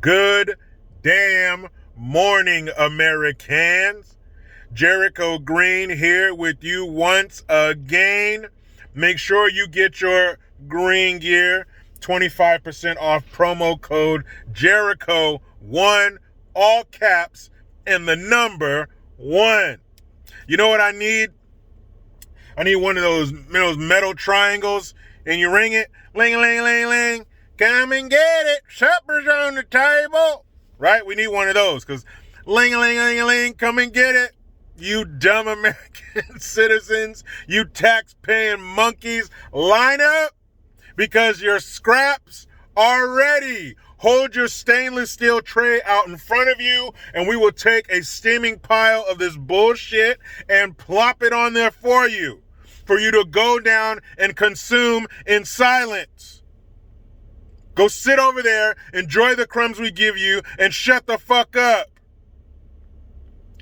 Good damn morning, Americans. Jericho Green here with you once again. Make sure you get your green gear, 25% off, promo code Jericho1, all caps, and the number 1. You know what I need? I need one of those metal triangles, and you ring it, ling, ling, ling, ling. Come and get it. Supper's on the table. Right? We need one of those because ling, ling, ling, ling. Come and get it. You dumb American citizens, you tax-paying monkeys, line up because your scraps are ready. Hold your stainless steel tray out in front of you, and we will take a steaming pile of this bullshit and plop it on there for you to go down and consume in silence. Go sit over there, enjoy the crumbs we give you, and shut the fuck up.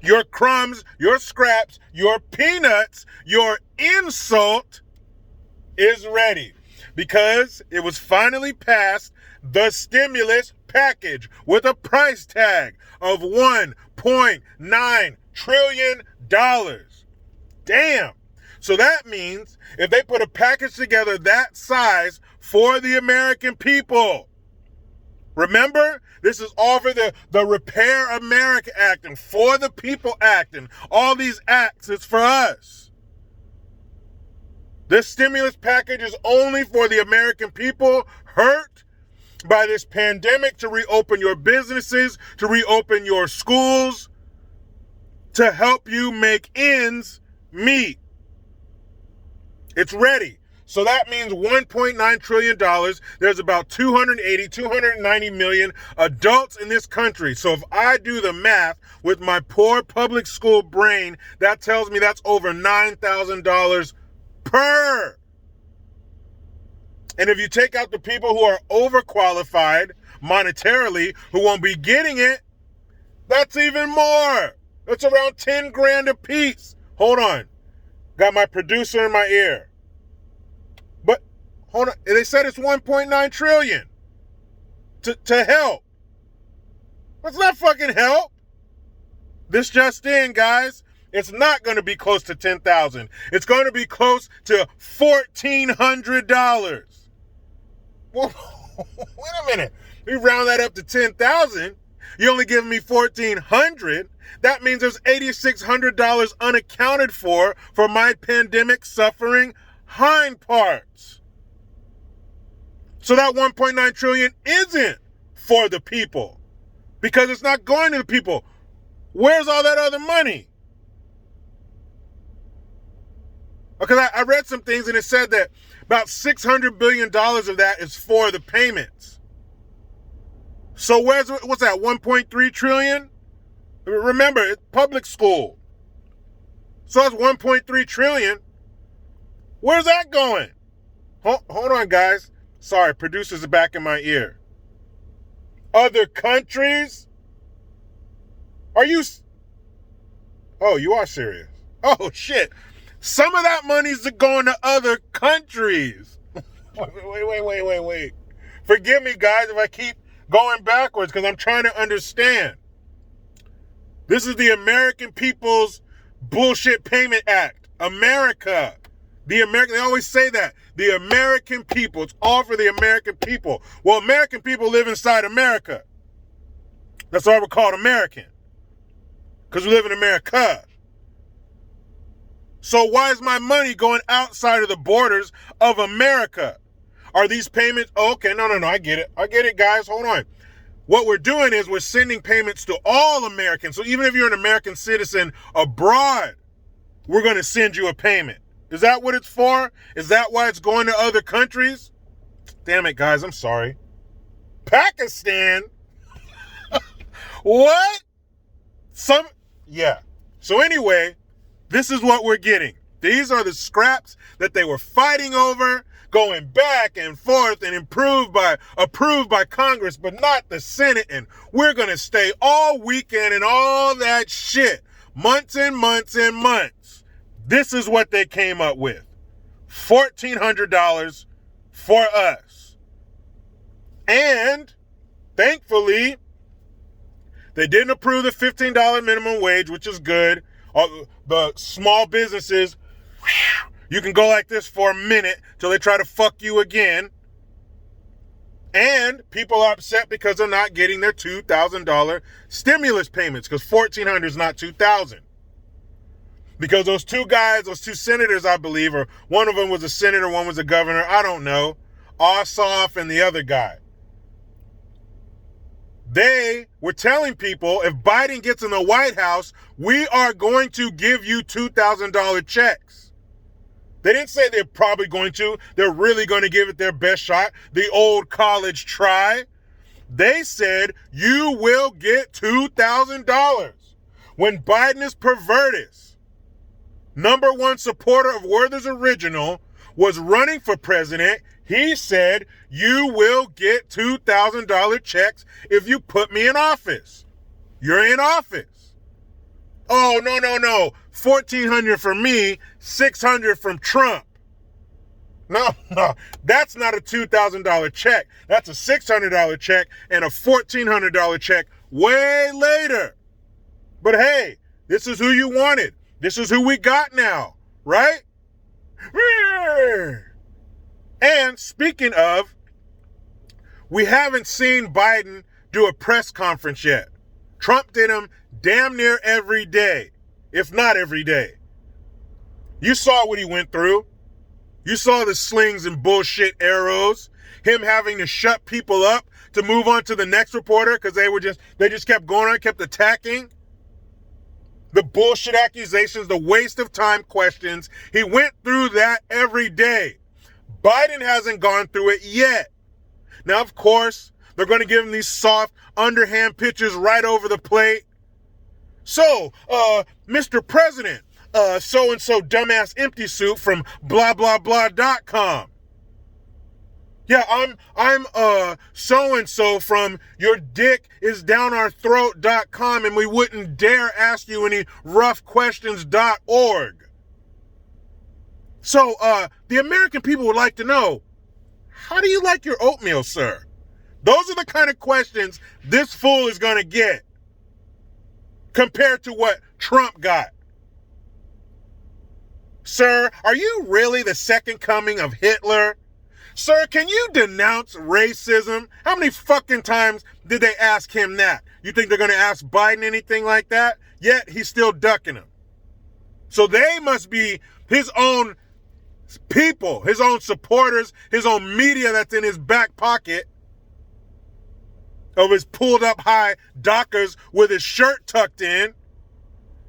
Your crumbs, your scraps, your peanuts, your insult is ready because it was finally passed, the stimulus package with a price tag of $1.9 trillion. Damn. So that means if they put a package together that size for the American people, remember, this is all for the Repair America Act and For the People Act and all these acts. It's for us. This stimulus package is only for the American people hurt by this pandemic to reopen your businesses, to reopen your schools, to help you make ends meet. It's ready. So that means $1.9 trillion. There's about 290 million adults in this country. So if I do the math with my poor public school brain, that tells me that's over $9,000 per. And if you take out the people who are overqualified monetarily, who won't be getting it, that's even more. That's around 10 grand a piece. Hold on. Got my producer in my ear. But hold on, they said it's 1.9 trillion to help. That's not fucking help. This just in, guys. It's not going to be close to 10,000. It's going to be close to $1,400. Well, wait a minute. We round that up to 10,000. You only giving me $1,400. That means there's $8,600 unaccounted for my pandemic suffering hind parts. So that 1.9 trillion isn't for the people because it's not going to the people. Where's all that other money? Because I read some things and it said that about $600 billion of that is for the payments. So what's that, 1.3 trillion? Remember, it's public school. So that's 1.3 trillion. Where's that going? Hold on, guys. Sorry, producers are back in my ear. Other countries? Are you... Oh, you are serious. Oh, shit. Some of that money's going to other countries. Wait. Forgive me, guys, if I keep going backwards because I'm trying to understand. This is the American People's Bullshit Payment Act. America. They always say that. The American people. It's all for the American people. Well, American people live inside America. That's why we're called American. Because we live in America. So why is my money going outside of the borders of America? Are these payments? Oh, okay, no, I get it, guys. Hold on. What we're doing is we're sending payments to all Americans. So even if you're an American citizen abroad, we're going to send you a payment. Is that what it's for? Is that why it's going to other countries? Damn it, guys. I'm sorry. Pakistan? What? Yeah. So anyway, this is what we're getting. These are the scraps that they were fighting over, going back and forth and approved by Congress, but not the Senate. And we're going to stay all weekend and all that shit. Months and months and months. This is what they came up with. $1,400 for us. And thankfully, They didn't approve the $15 minimum wage, which is good. The small businesses, you can go like this for a minute till they try to fuck you again. And people are upset because they're not getting their $2,000 stimulus payments, because $1,400 is not $2,000. Because those two senators, I believe, or one of them was a senator, one was a governor, I don't know, Ossoff and the other guy. They were telling people, if Biden gets in the White House, we are going to give you $2,000 checks. They didn't say they're probably going to. They're really going to give it their best shot. The old college try. They said, you will get $2,000. When Biden is Pervertus, #1 supporter of Werther's Original, was running for president, he said, you will get $2,000 checks if you put me in office. You're in office. Oh, no. $1,400 from me, $600 from Trump. No, that's not a $2,000 check. That's a $600 check and a $1,400 check way later. But hey, this is who you wanted. This is who we got now, right? And speaking of, we haven't seen Biden do a press conference yet. Trump did them damn near every day, if not every day. You saw what he went through. You saw the slings and bullshit arrows, him having to shut people up to move on to the next reporter because they just kept going on, kept attacking. The bullshit accusations, the waste of time questions. He went through that every day. Biden hasn't gone through it yet. Now, of course, they're going to give him these soft, underhand pitches right over the plate. So, Mr. President, so-and-so dumbass empty suit from blah, blah, blah.com. Yeah, I'm so-and-so from yourdickisownourourthroat.com, and we wouldn't dare ask you any rough questions.org. So, the American people would like to know, how do you like your oatmeal, sir? Those are the kind of questions this fool is going to get compared to what Trump got. Sir, are you really the second coming of Hitler? Sir, can you denounce racism? How many fucking times did they ask him that? You think they're going to ask Biden anything like that? Yet he's still ducking them. So they must be his own people, his own supporters, his own media that's in his back pocket of his pulled up high Dockers with his shirt tucked in.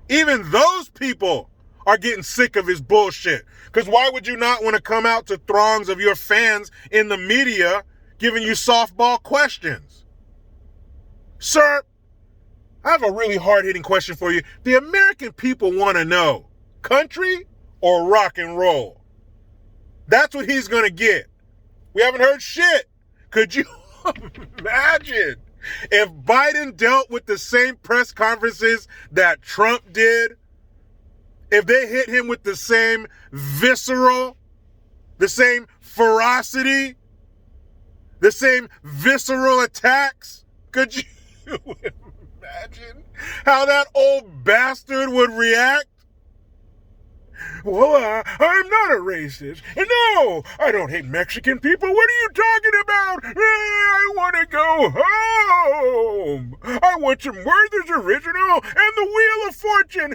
Even those people are getting sick of his bullshit. Because why would you not want to come out to throngs of your fans in the media giving you softball questions? Sir, I have a really hard-hitting question for you. The American people want to know, country or rock and roll? That's what he's going to get. We haven't heard shit. Could you imagine if Biden dealt with the same press conferences that Trump did? If they hit him with the same visceral, the same ferocity, the same visceral attacks, could you imagine how that old bastard would react? Well, I'm not a racist. No, I don't hate Mexican people. What are you talking about? I want to go home. I want some Werther's Original and the Wheel of Fortune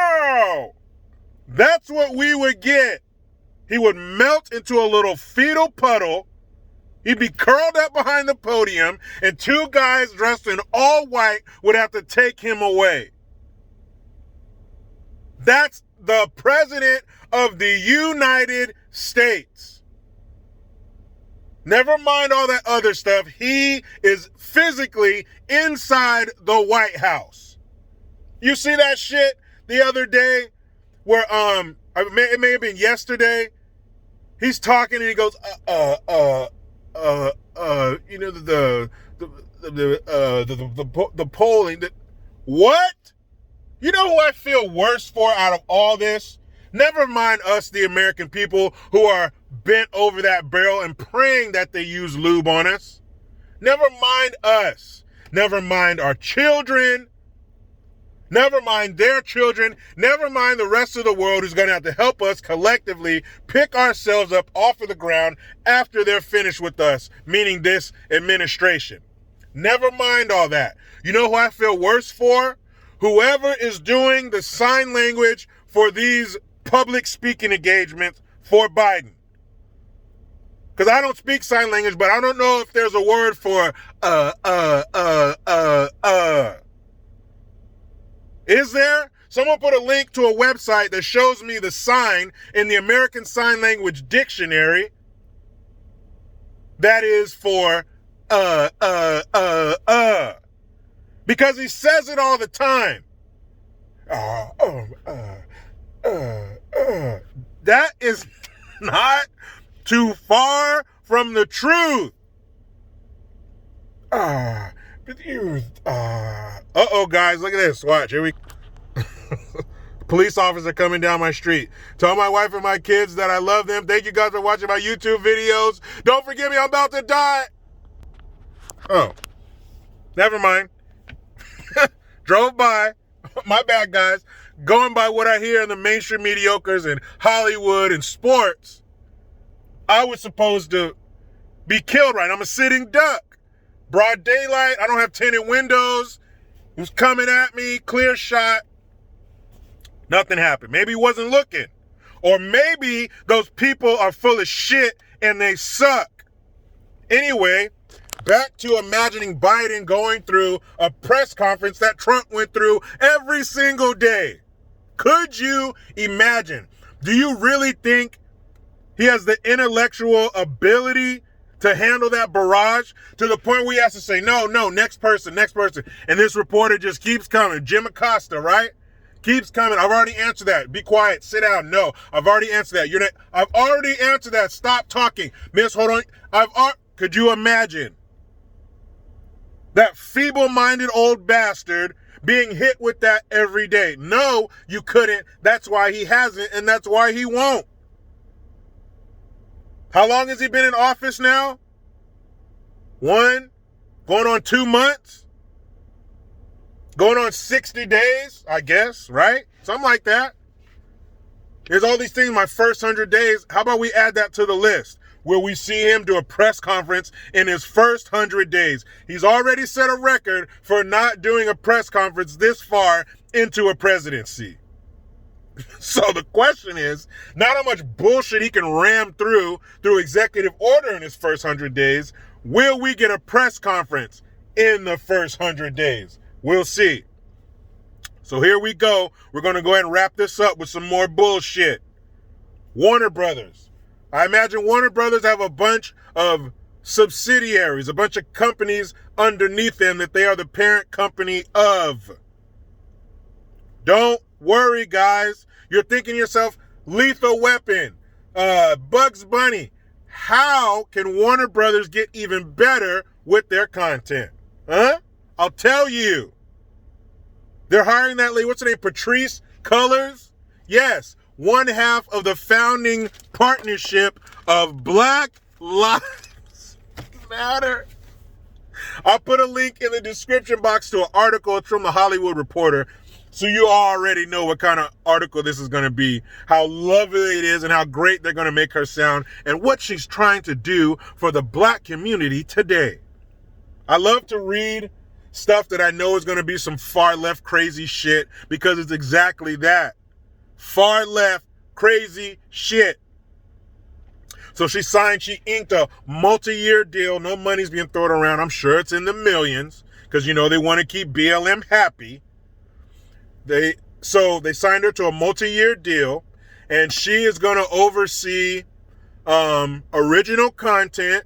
now. That's what we would get. He would melt into a little fetal puddle. He'd be curled up behind the podium, and two guys dressed in all white would have to take him away. That's the President of the United States. Never mind all that other stuff. He is physically inside the White House. You see that shit the other day where, it may have been yesterday. He's talking and he goes, the polling. What? You know who I feel worse for out of all this? Never mind us, the American people, who are bent over that barrel and praying that they use lube on us. Never mind us. never mind our children, never mind their children, never mind the rest of the world who's going to have to help us collectively pick ourselves up off of the ground after they're finished with us, meaning this administration. Never mind all that. You know who I feel worse for? Whoever is doing the sign language for these public speaking engagements for Biden. Because I don't speak sign language, but I don't know if there's a word for Is there? Someone put a link to a website that shows me the sign in the American Sign Language Dictionary that is for because he says it all the time. That is not too far from the truth. Uh-oh, guys, look at this. Watch, here we police officer coming down my street. Tell my wife and my kids that I love them. Thank you guys for watching my YouTube videos. Don't forget me, I'm about to die. Oh, never mind. Drove by. My bad, guys. Going by what I hear in the mainstream mediocres and Hollywood and sports, I was supposed to be killed right. I'm a sitting duck. Broad daylight. I don't have tinted windows. He was coming at me. Clear shot. Nothing happened. Maybe he wasn't looking. Or maybe those people are full of shit and they suck. Anyway, back to imagining Biden going through a press conference that Trump went through every single day. Could you imagine? Do you really think he has the intellectual ability to handle that barrage to the point where he has to say, no, next person. And this reporter just keeps coming. Jim Acosta, right? Keeps coming. I've already answered that. Be quiet. Sit down. No, I've already answered that. I've already answered that. Stop talking. Miss, hold on. Could you imagine that feeble-minded old bastard being hit with that every day? No, you couldn't. That's why he hasn't, and that's why he won't. How long has he been in office now? 1, going on 2 months? Going on 60 days, I guess, right? Something like that. There's all these things, my first 100 days. How about we add that to the list where we see him do a press conference in his first 100 days? He's already set a record for not doing a press conference this far into a presidency. So the question is not how much bullshit he can ram through executive order in his first 100 days. Will we get a press conference in the first 100 days? We'll see. So here we go. We're going to go ahead and wrap this up with some more bullshit. Warner Brothers. I imagine Warner Brothers have a bunch of subsidiaries, a bunch of companies underneath them that they are the parent company of. Don't worry, guys. You're thinking to yourself, Lethal Weapon, Bugs Bunny. How can Warner Brothers get even better with their content? Huh? I'll tell you. They're hiring that lady, what's her name, Patrice Cullors? Yes, one half of the founding partnership of Black Lives Matter. I'll put a link in the description box to an article. It's from the Hollywood Reporter. So you already know what kind of article this is going to be, how lovely it is and how great they're going to make her sound and what she's trying to do for the black community today. I love to read stuff that I know is going to be some far left crazy shit because it's exactly that. Far left crazy shit. So she inked a multi-year deal. No money's being thrown around. I'm sure it's in the millions because, they want to keep BLM happy. They signed her to a multi-year deal, and she is going to oversee original content,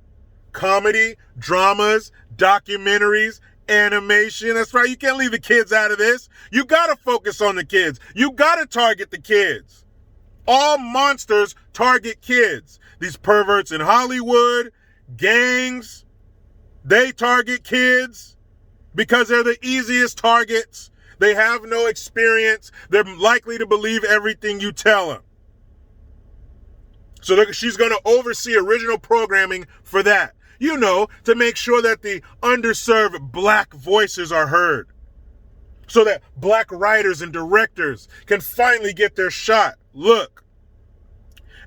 comedy, dramas, documentaries, animation. That's right. You can't leave the kids out of this. You got to focus on the kids. You got to target the kids. All monsters target kids. These perverts in Hollywood, gangs, they target kids because they're the easiest targets. They have no experience. They're likely to believe everything you tell them. So she's going to oversee original programming for that. to make sure that the underserved black voices are heard, so that black writers and directors can finally get their shot. Look,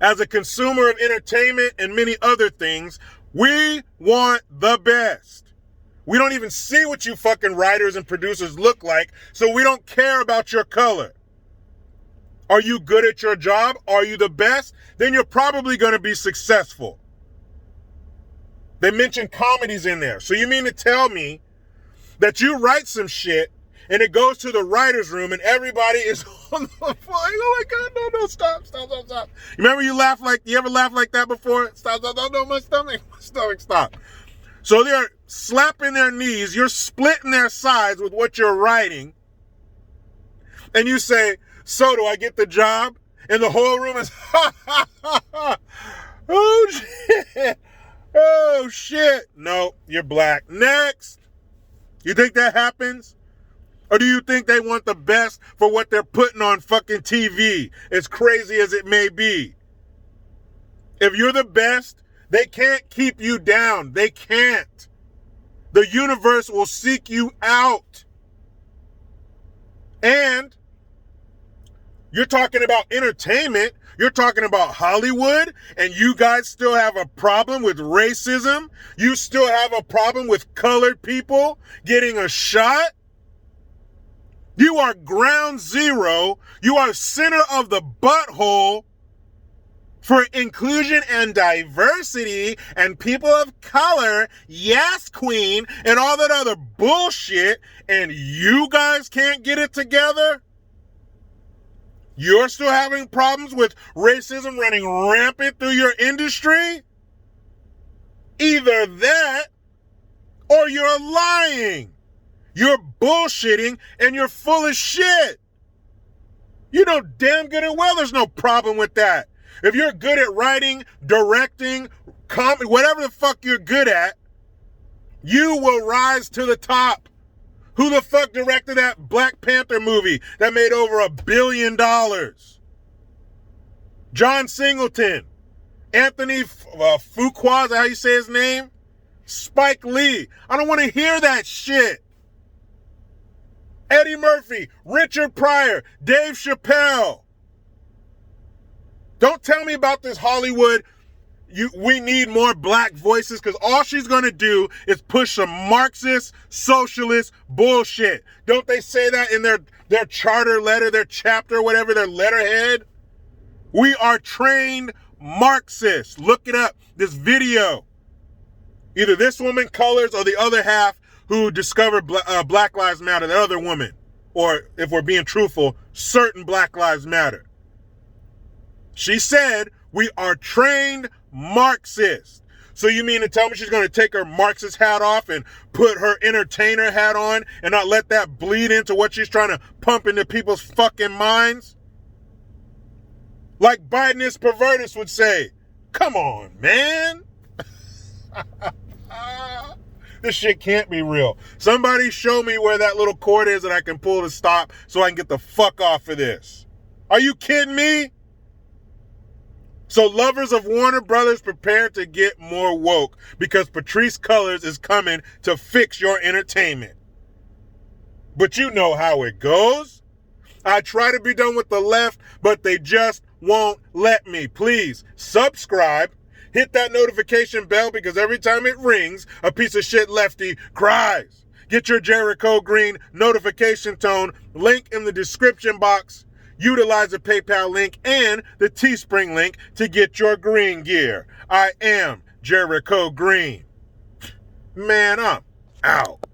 as a consumer of entertainment and many other things, we want the best. We don't even see what you fucking writers and producers look like, so we don't care about your color. Are you good at your job? Are you the best? Then you're probably going to be successful. They mentioned comedies in there. So you mean to tell me that you write some shit and it goes to the writer's room and everybody is on the floor? Oh my God, no, stop. You remember you ever laughed like that before? Stop, no, my stomach, stop. So they're slapping their knees, you're splitting their sides with what you're writing, and you say, so do I get the job? And the whole room is, oh shit. No, you're black. Next. You think that happens? Or do you think they want the best for what they're putting on fucking TV, as crazy as it may be? If you're the best, they can't keep you down. They can't. The universe will seek you out. And you're talking about entertainment. You're talking about Hollywood, and you guys still have a problem with racism? You still have a problem with colored people getting a shot? You are ground zero. You are center of the butthole for inclusion and diversity and people of color. Yes, queen, and all that other bullshit. And you guys can't get it together? You're still having problems with racism running rampant through your industry? Either that or you're lying. You're bullshitting and you're full of shit. You know damn good and well there's no problem with that. If you're good at writing, directing, comedy, whatever the fuck you're good at, you will rise to the top. Who the fuck directed that Black Panther movie that made over $1 billion? John Singleton, Anthony Fuqua, is that how you say his name? Spike Lee. I don't want to hear that shit. Eddie Murphy, Richard Pryor, Dave Chappelle. Don't tell me about this Hollywood, we need more black voices, because all she's going to do is push some Marxist, socialist bullshit. Don't they say that in their charter letter, their chapter, whatever, their letterhead? We are trained Marxists. Look it up, this video. Either this woman colors or the other half who discovered Black Lives Matter, the other woman. Or, if we're being truthful, certain Black Lives Matter. She said, we are trained Marxists. So you mean to tell me she's going to take her Marxist hat off and put her entertainer hat on and not let that bleed into what she's trying to pump into people's fucking minds? Like Bidenist pervertists would say, come on, man. This shit can't be real. Somebody show me where that little cord is that I can pull to stop so I can get the fuck off of this. Are you kidding me? So lovers of Warner Brothers, prepare to get more woke, because Patrice Cullors is coming to fix your entertainment. But you know how it goes. I try to be done with the left, but they just won't let me. Please subscribe. Hit that notification bell, because every time it rings, a piece of shit lefty cries. Get your Jericho Green notification tone. Link in the description box. Utilize the PayPal link and the Teespring link to get your green gear. I am Jericho Green. Man, I'm out.